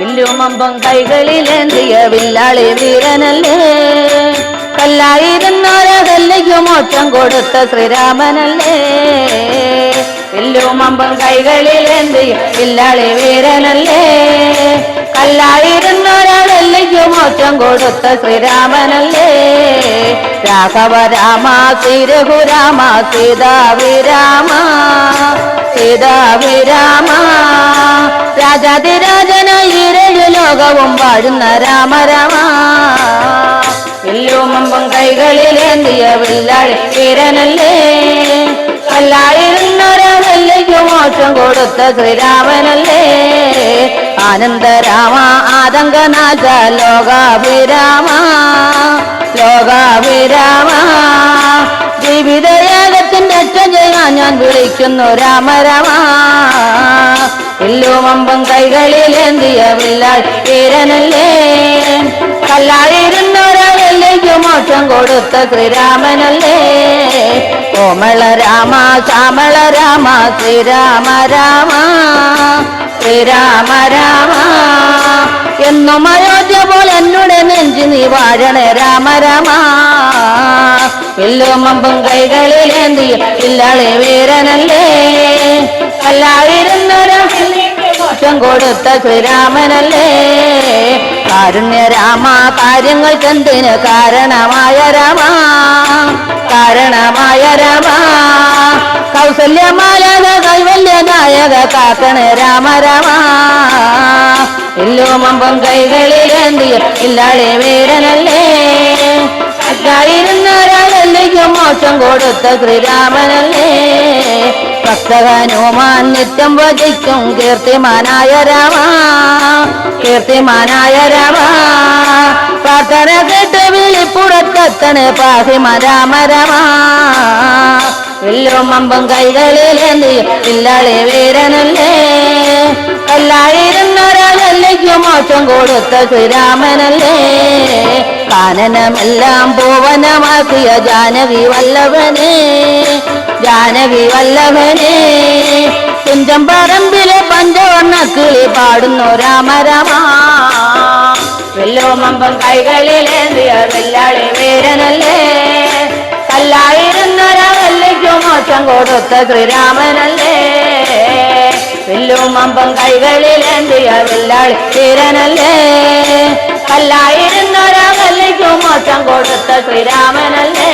വില്ലുമമ്പം കൈകളിലേന്തിയ വില്ലാളി വീരനല്ലേ കല്ലായിരുന്നോരെ കല്ലിക്കു മോക്ഷം കൊടുത്ത ശ്രീരാമനല്ലേ വില്ലുമമ്പം കൈകളിലേന്തിയ വില്ലാളി വീരനല്ലേ കല്ലായിരുന്നോരെ കല്ലിക്കു മോക്ഷം കൊടുത്ത ശ്രീരാമനല്ലേ രാഘവ രാമ ശ്രീരഘുരാമ സീതാവിരാമ സീതാവിരാമ രാജാതിരാജനായി ഇരഴു ലോകവും വാഴുന്ന രാമ രാമ വില്ലുമമ്പം കൈകളിലേന്തിയ വില്ലാളി വീരനല്ലേ കല്ലായിരുന്നൊരാളല്ലേക്കു മോക്ഷം കൊടുത്ത ശ്രീരാമനല്ലേ ആനന്ദരാമ ആതങ്കനാഥ ലോകാഭിരാമ ലോകാഭിരാമ ജീവിതയാഗത്തിന്റെ രക്ഷ ചെയ്യാൻ ഞാൻ വിളിക്കുന്നു രാമ രാമ വില്ലുമമ്പം കൈകളിലേന്തിയ വില്ലാളി വീരനല്ലേ കല്ലായിരുന്നൊരാളല്ലേക്കു മോക്ഷം കൊടുത്ത ശ്രീരാമനല്ലേ കോമള രാമ ശ്യാമള രാമ ശ്രീരാമ രാമ ശ്രീരാമ രാമ എന്നും അയോധ്യ പോലെ എന്നോട് നെഞ്ചി നീ വാഴണേ രാമ രാമ വില്ലുമമ്പം കൈകളിലേന്തിയ വില്ലാളി വീരനല്ലേ കല്ലായിരുന്നൊരാളല്ലേക്കു കൊടുത്ത ശ്രീരാമനല്ലേ കാരുണ്യ രാമ കാര്യങ്ങൾക്കെന്തിന് കാരണമായ രാമ കാരണമായ രാമ കൗസല്യമാലക കൈവല്യനായക കാക്കണേ രാമ രാമ വില്ലുമമ്പം കൈകളിലേന്തിയ വില്ലാളി വീരനല്ലേ കല്ലായിരുന്നൊരാളല്ലേക്കു മോക്ഷം കൊടുത്ത ശ്രീരാമനല്ലേ ഭക്തഹനുമാൻ നിത്യം ഭജിക്കും കീർത്തിമാനായ രാമ കീർത്തിമാനായ രാമ പ്രാർത്ഥന കേട്ട് വിളിപ്പുറത്തെത്തണേ പാഹിമ രാമ രാമ വില്ലുമമ്പം കൈകളിലേന്തിയ വില്ലാളി വീരനല്ലേ കല്ലായിരുന്നൊരാളല്ലേക്കു മോക്ഷം കൊടുത്ത ശ്രീരാമനല്ലേ കാനനമെല്ലാം ഭുവനമാക്കിയ ജാനകി വല്ലഭനെ ജാനകി വല്ലഭനെ കുഞ്ചം പറമ്പിലെ പഞ്ചവർണ്ണ കിളി പാടുന്നു രാമ രാമ വില്ലുമമ്പം കൈകളിലേന്തിയ വില്ലാളി വീരനല്ലേ കല്ലായിരുന്നൊരാളല്ലേക്കു മോക്ഷം കൊടുത്ത ശ്രീരാമനല്ലേ വില്ലുമമ്പം കൈകളിലേന്തിയ വില്ലാളി വീരനല്ലേ കല്ലായിരുന്നൊരാളല്ലേക്കു മോക്ഷം കൊടുത്ത ശ്രീരാമനല്ലേ